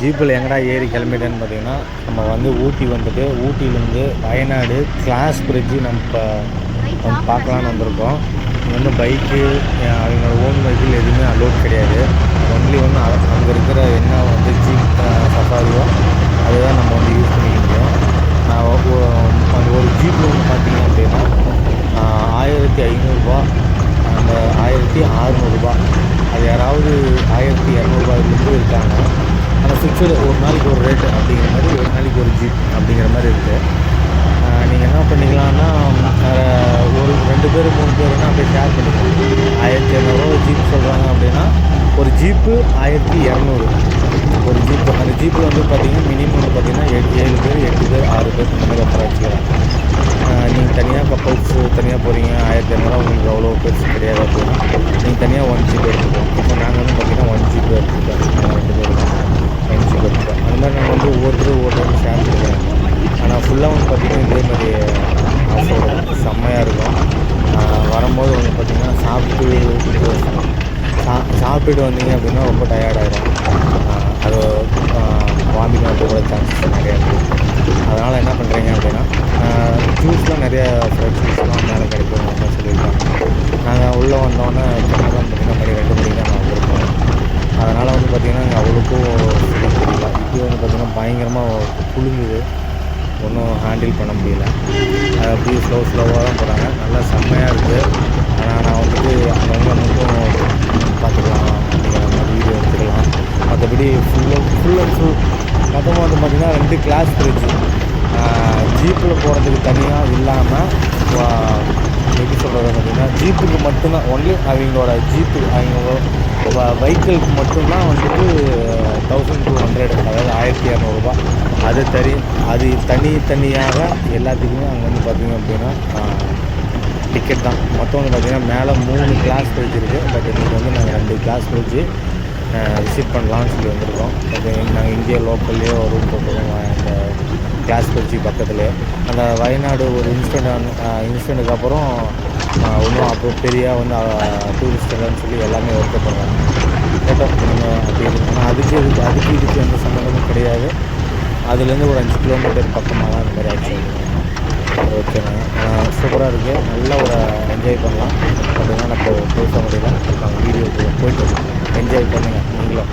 ஜீப்பில் எங்கடா ஏறி கிளம்பிட்டேன்னு பார்த்தீங்கன்னா, நம்ம வந்து ஊட்டி வந்துட்டு ஊட்டியிலேருந்து வயநாடு கிளாஸ் பிரிட்ஜு நம்ம இப்போ வந்து பார்க்கலான்னு வந்திருக்கோம். இங்கே வந்து பைக்கு அவங்களோட ஓன் வெஹிக்கிள் எதுவுமே அலோட் கிடையாது. ஒன்லி ஒன்று அங்கே இருக்கிற என்ன வந்து ஜீப் சஃபாரியோ அதுதான் நம்ம வந்து யூஸ் பண்ணிக்க முடியும். அந்த ஒரு ஜீப் வந்து பார்த்தீங்க அப்படின்னா 1500 அந்த 1600 அது யாராவது 1200 இருக்காங்க. ஆனால் ஃபிக்ஸடு ஒரு நாளைக்கு ஒரு ரேட்டு அப்படிங்கிற மாதிரி ஒரு நாளைக்கு ஒரு ஜீப் அப்படிங்கிற மாதிரி இருக்குது. நீங்கள் என்ன பண்ணிக்கலாம்னா ஒரு 2 பேர் 3 பேருன்னா அப்படியே ஷேர் பண்ணிக்கலாம். 1200 ஜீப் சொல்கிறாங்க அப்படின்னா ஒரு ஜீப்பு 1200 ஒரு ஜீப்பு. அந்த ஜீப்பில் வந்து பார்த்திங்கன்னா மினிமம் வந்து பார்த்திங்கன்னா 7 பேர் 8 பேர் 6 பேர் இந்த மாதிரி உட்கார வச்சுக்கலாம். நீங்கள் தனியாக கப்பல்ஸு தனியாக போகிறீங்க 1500 உங்களுக்கு அவ்வளோ பெருசு கிடையாது அப்படின்னா நீங்கள் தனியாக 1 ஜீப் எடுத்துப்போம். இப்போ நாங்கள் வந்து பார்த்திங்கன்னா 1 ஜீப் எடுத்துப்போம். 2 பேர் 1 ஜீப் எடுத்துப்போம். அந்த மாதிரி நாங்கள் வந்து ஒவ்வொருத்தரும் ஷேர் பண்ணிக்கிறோம். ஆனால் ஃபுல்லாக வந்து பார்த்திங்கன்னா இதே மாதிரி ஆஃபர் செம்மையாக இருக்கும். வரும்போது வந்து பார்த்திங்கன்னா சாப்பிட்டுட்டு வந்தீங்க அப்படின்னா ரொம்ப டயர்டாகிடும். அது வாமிட் வந்து கூட சான்சஸ் நிறையா இருக்குது. அதனால் என்ன பண்ணுறீங்க அப்படின்னா ஜூஸ்லாம் நிறையா ஃப்ரெஷ் ஜூஸ்லாம் மேலே கிடைக்கும் அப்படின்னு சொல்லியிருக்காங்க. நாங்கள் உள்ளே வந்தோன்னே தான் பார்த்திங்கன்னா மாதிரி 2 மணிக்கு தான் நான் வந்திருக்கோம். அதனால் வந்து பார்த்திங்கன்னா இங்கே அவ்வளோக்கும் தெரியல. இது வந்து பார்த்திங்கன்னா பயங்கரமாக குலுங்குது. ஒன்றும் ஹேண்டில் பண்ண முடியல. அது அப்படியே ஸ்லோவாக தான் போகிறாங்க. நல்லா செம்மையாக இருக்குது. ஆனால் நான் வந்துட்டு அங்கங்கே மட்டும் பார்த்துக்கலாம் அப்படிங்கிற மாதிரி வீடியோ எடுத்துக்கலாம். மற்றபடி ஃபுல் அண்ட் ஃபுல் மொத்தமாக வந்து பார்த்திங்கன்னா 2 கிளாஸ் பிரிட்ஜு ஜீப்பில் போகிறதுக்கு தனியாக இல்லாமல் எப்படி சொல்கிறது பார்த்திங்கன்னா ஜீப்புக்கு மட்டும்தான் ஒன்லி அவங்களோட ஜீப்பு அவங்க வெஹிக்கிளுக்கு மட்டும்தான் வந்துட்டு 1200 அதாவது 1200 அது தனியாக எல்லாத்துக்குமே அங்கே வந்து பார்த்திங்க அப்படின்னா டிக்கெட் தான். மொத்தம் வந்து பார்த்திங்கன்னா மேலே 3 கிளாஸ் பிரிட்ஜ் இருக்குது. பட் இன்றைக்கி வந்து நாங்கள் 2 கிளாஸ் பிரிட்ஜு விசிட் பண்ணலான்னு சொல்லி வந்திருக்கோம். நாங்கள் இந்தியா லோக்கல்லையோ ரூம் போட்டுருக்கோம். அந்த கிளாஸ் பிரிட்ஜு பக்கத்துலேயே அந்த வயநாடு ஒரு இன்சிடெண்ட்டுக்கு அப்புறம் இன்னும் அப்போ பெரிய வந்து டூரிஸ்ட் இல்லைன்னு சொல்லி எல்லாமே வருத்தப்படுறாங்க. கேட்டோம் நீங்கள் அப்படி இருக்குன்னா அதுக்கு இதுக்கு எந்த சம்மந்தமும் கிடையாது. அதுலேருந்து ஒரு 5 கிலோமீட்டர் பக்கமாக தான் அந்த மாதிரி ஆச்சு. ஓகேண்ணா, சூப்பராக இருக்குது. நல்லா ஒரு என்ஜாய் பண்ணலாம். அப்படின்னா நம்ம பேச முடியல. நாங்கள் வீடியோக்கு போயிட்டு என்ஜாய் பண்ணுங்கள் நீங்களும்.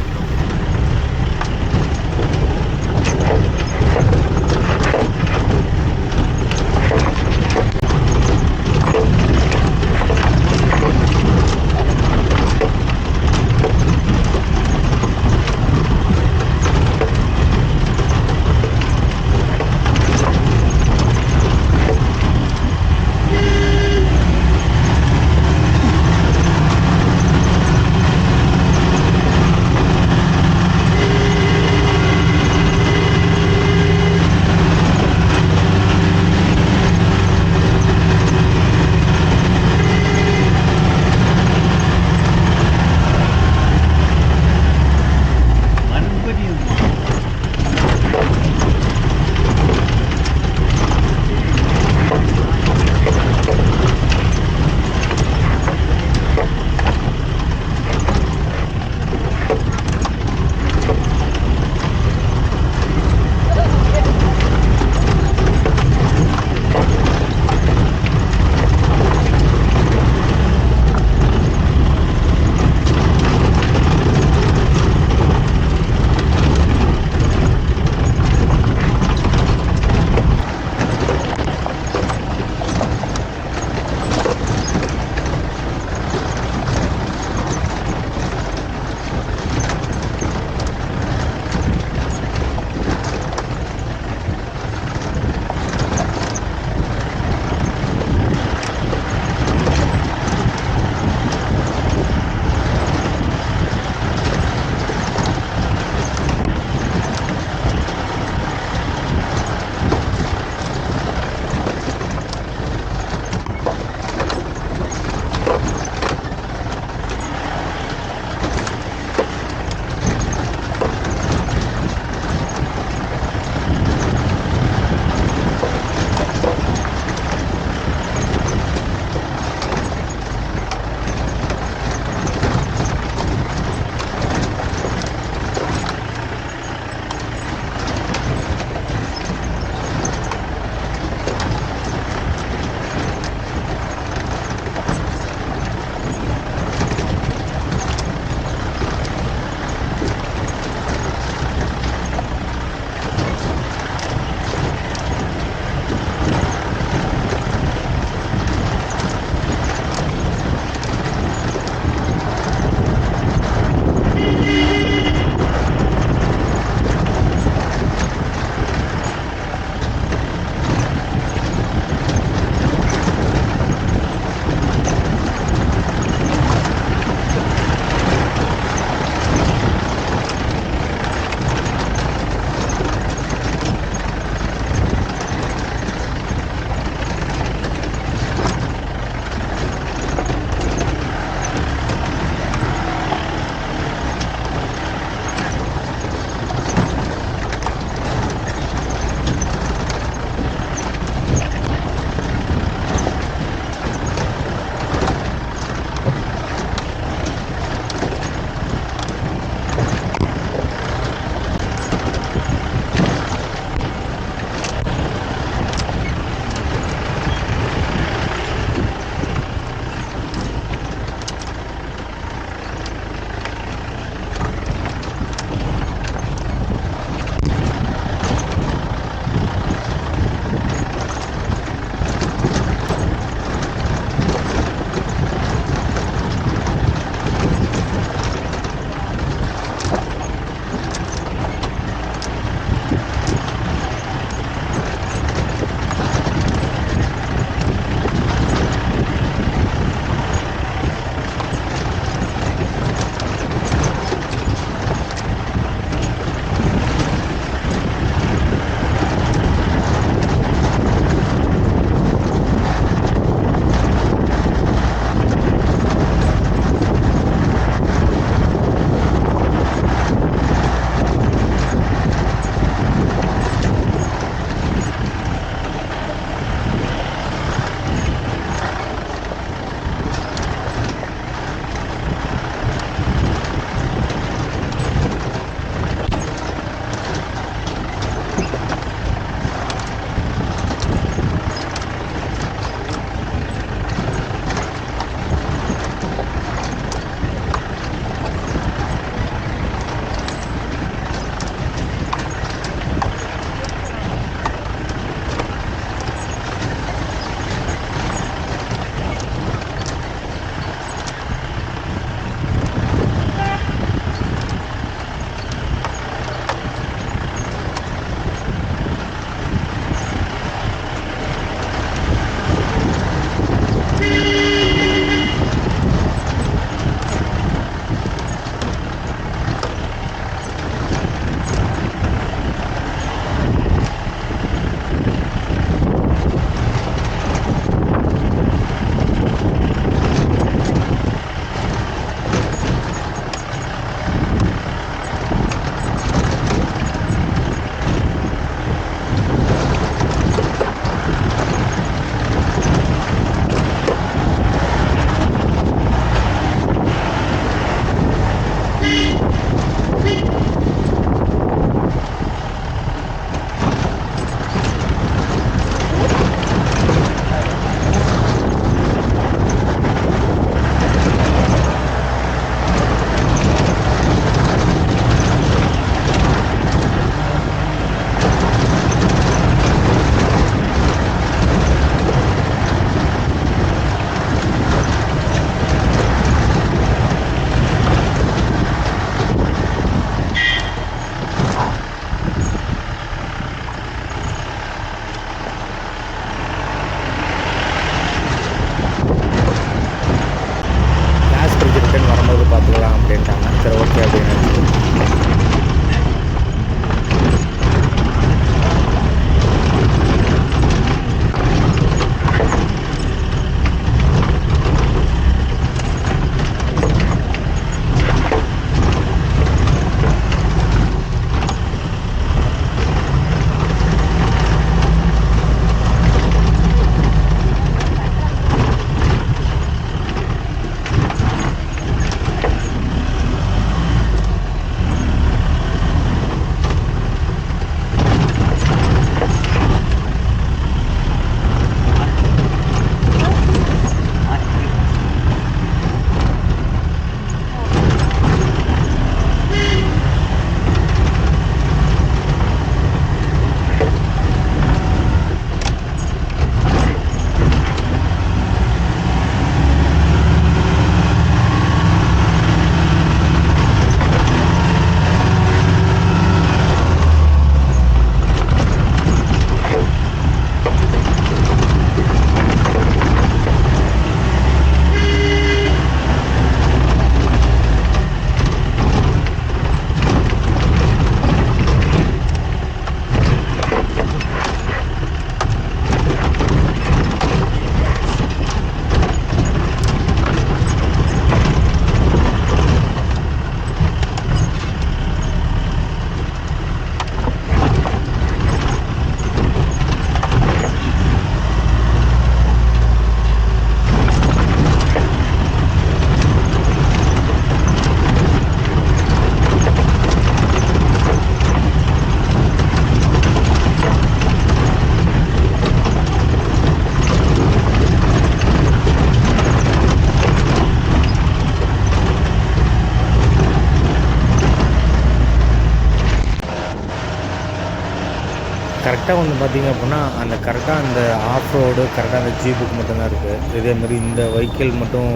கரெக்டாக வந்து பார்த்திங்க அப்படின்னா அந்த கரெக்டாக அந்த ஆஃப் ரோடு கரெக்டாக அந்த ஜீப்புக்கு மட்டும்தான் இருக்குது. இதேமாதிரி இந்த வெஹிக்கிள் மட்டும்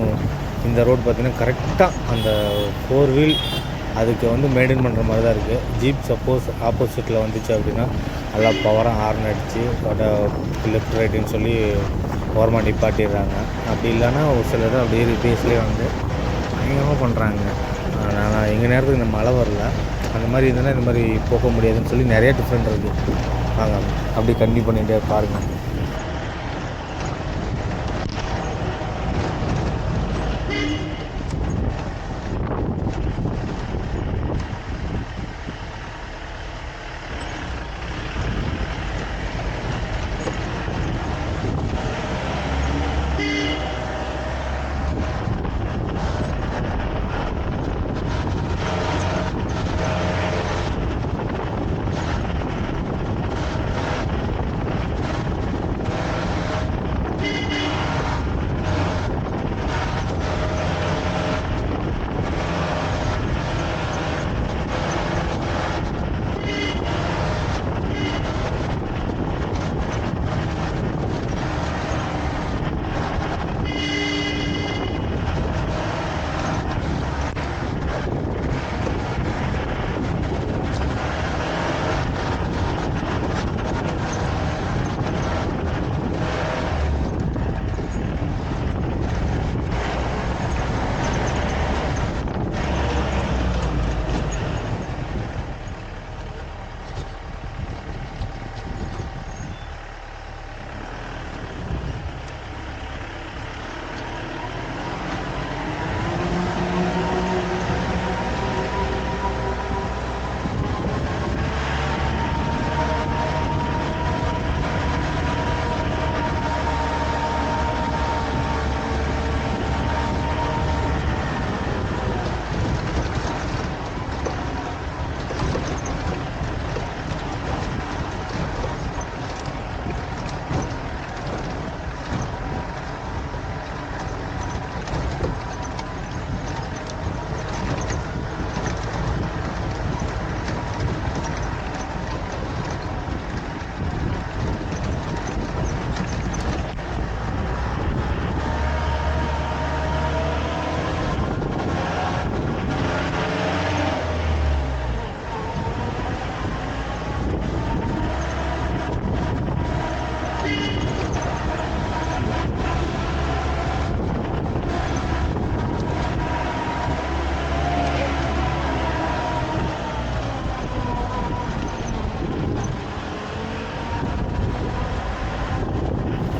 இந்த ரோடு பார்த்திங்கன்னா கரெக்டாக அந்த 4 வீல் அதுக்கு வந்து மெயின்டைன் பண்ணுற மாதிரி தான் இருக்குது. ஜீப் சப்போஸ் ஆப்போசிட்டில் வந்துச்சு அப்படின்னா நல்லா பவராக ஹார்ன் அடித்து லெஃப்ட் ரைட்டுன்னு சொல்லி ஓரமாக நிப்பாட்டிடுறாங்க. அப்படி இல்லைன்னா ஒரு சிலர் அப்படியே ரிப்பேஸ்லேயே வந்து பயங்கரமாக பண்ணுறாங்க. நான் எங்கள் நேரத்துக்கு இந்த மழை வரல, அந்த மாதிரி இருந்ததுன்னா இந்த மாதிரி போக முடியாதுன்னு சொல்லி நிறைய டிஃப்ரெண்ட் இருக்குது. வாங்க அப்படி கண்டினியூ பண்ணிகிட்டே பாருங்கள்.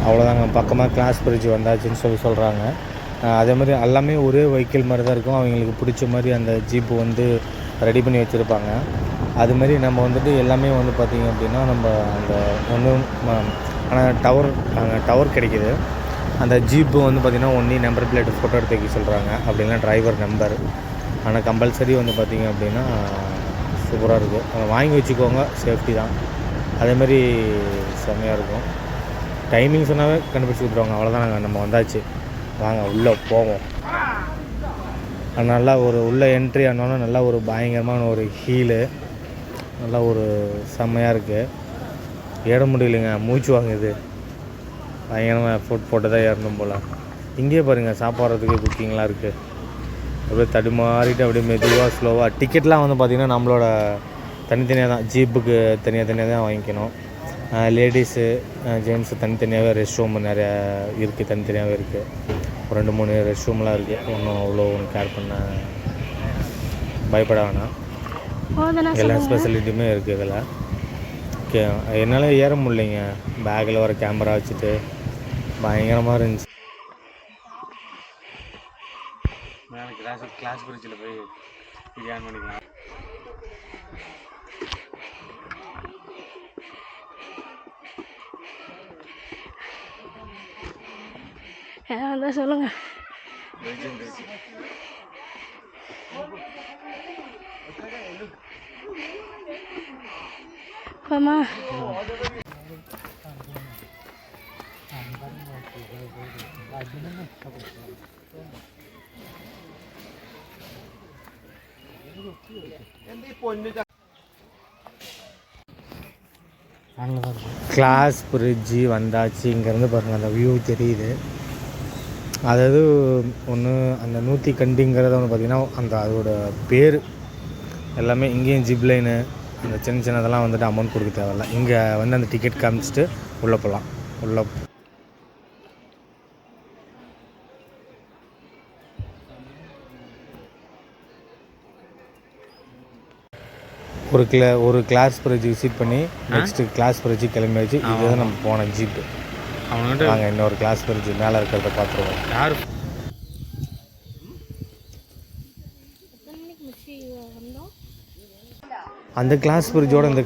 அவ்வளோதாங்க, பக்கமாக கிளாஸ் பிரிட்ஜ் வந்தாச்சுன்னு சொல்கிறாங்க. அதே மாதிரி எல்லாமே ஒரே வெஹிக்கிள் மாதிரி தான் இருக்கும். அவங்களுக்கு பிடிச்ச மாதிரி அந்த ஜீப்பு வந்து ரெடி பண்ணி வச்சுருப்பாங்க. அதுமாரி நம்ம வந்துட்டு எல்லாமே வந்து பார்த்திங்க அப்படின்னா நம்ம அந்த ஒன்றும் ஆனால் டவர் கிடைக்கிது. அந்த ஜீப்பு வந்து பார்த்திங்கன்னா ஒன்லி நம்பர் பிளேட் ஃபோட்டோ எடுத்து வைக்க சொல்கிறாங்க, அப்படின்னா டிரைவர் நம்பர். ஆனால் கம்பல்சரி வந்து பார்த்திங்க அப்படின்னா சூப்பராக இருக்குது, வாங்கி வச்சுக்கோங்க, சேஃப்டி தான். அதேமாரி செம்மையாக இருக்கும். டைமிங் சொன்னாவே கண்டுபிடிச்சி கொடுத்துருவாங்க. அவ்வளோதான், நாங்கள் நம்ம வந்தாச்சு, வாங்க உள்ளே போவோம். நல்லா ஒரு உள்ளே என்ட்ரி ஆனோன்னா நல்லா ஒரு பயங்கரமான ஒரு ஹீலு, நல்லா ஒரு செம்மையாக இருக்குது. ஏற முடியலைங்க, மூச்சு வாங்குது. பயங்கரமாக எஃபோர்ட் போட்டு தான் ஏறணும் போல். இங்கேயே பாருங்கள், சாப்பிட்றதுக்கு குக்கிங்லாம் இருக்குது. அப்படியே தடுமாறிட்டு அப்படியே மெதுவாக ஸ்லோவாக. டிக்கெட்லாம் வந்து பார்த்திங்கன்னா நம்மளோட தனித்தனியாக தான், ஜீப்புக்கு தனியாக தான் வாங்கிக்கணும். லேடிஸு ஜென்ஸு தனித்தனியாகவே ரெஸ்ட் ரூம் நிறையா இருக்குது, தனித்தனியாகவே இருக்குது. ஒரு 2-3 ரெஸ்ட் ரூம்லாம் இருக்குது. ஒன்றும் அவ்வளோ ஒன்றும் கேர் பண்ண பயப்பட வேணாம், எல்லா ஸ்பெசிலிட்டியுமே இருக்குது இதில். ஓகே, என்னால் ஏற முடியலைங்க, பேக்கில் வர கேமரா வச்சுட்டு பயங்கரமாக இருந்துச்சு. கிளாஸ் பிரிட்ஜில் போய் ஜாயின் பண்ணிக்கலாம். அதான் சொல்லுங்கள். ஆமா, கிளாஸ் பிரிட்ஜி வந்தாச்சு. இங்கேருந்து பாருங்கள் அந்த வியூ தெரியுது. அதாவது ஒன்று அந்த நூற்றி கண்டிங்கிறத ஒன்று பார்த்திங்கன்னா அந்த அதோட பேர் எல்லாமே இங்கேயும் ஜிப்லைனு அந்த சின்ன சின்னதெல்லாம் வந்துட்டு அமௌண்ட் கொடுக்க தேவையில்ல. இங்கே வந்து அந்த டிக்கெட் காமிச்சிட்டு உள்ளே போகலாம். உள்ளே ஒரு கிளாஸ் பிரிட்ஜ் விசிட் பண்ணி நெக்ஸ்ட்டு கிளாஸ் பிரிட்ஜு கிளம்பியாச்சு. இதுதான் நம்ம போன ஜீப்பு. அவங்ககிட்ட நாங்கள் இன்னொரு கிளாஸ் பிரிட்ஜு மேலே இருக்கிறத பார்த்துருவோம். யார் அந்த கிளாஸ் பிரிட்ஜோட இந்த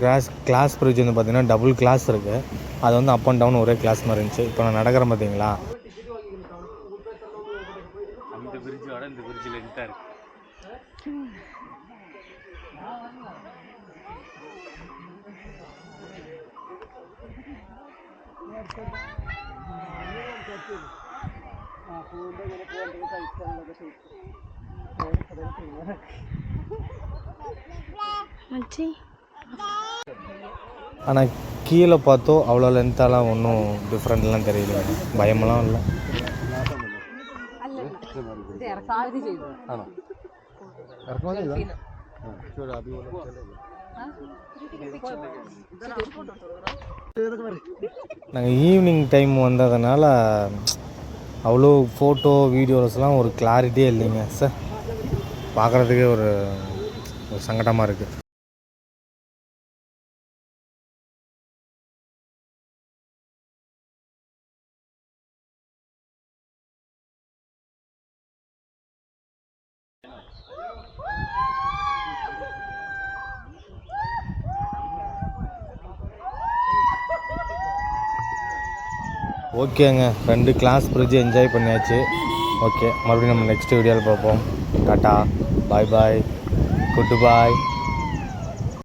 கிளாஸ் பிரிட்ஜ் வந்து பார்த்திங்கன்னா டபுள் கிளாஸ் இருக்குது. அது வந்து அப் அண்ட் டவுன் ஒரே கிளாஸ் மாதிரி இருந்துச்சு. இப்போ நான் நடக்கிறேன் பார்த்தீங்களா, அந்த பிரிட்ஜோட இந்த பிரிட்ஜ் லென்த்தாக இருக்குது. ஆனால் கீழே பார்த்தோ அவ்வளோ லென்த்தாலாம் ஒன்றும் டிஃப்ரெண்ட்லாம் தெரியல. பயமெல்லாம் இல்லை. நாங்கள் ஈவினிங் டைம் வந்ததுனால அவ்வளோ ஃபோட்டோ வீடியோஸ்லாம் ஒரு கிளாரிட்டியே இல்லைங்க சார். பார்க்குறதுக்கே ஒரு சங்கடமாக இருக்குது. ஓகேங்க, 2 கிளாஸ் பிரிட்ஜு என்ஜாய் பண்ணியாச்சு. ஓகே, மறுபடியும் நம்ம நெக்ஸ்ட் வீடியோவில் பார்ப்போம். டாட்டா, பாய் பாய், குட் பாய்.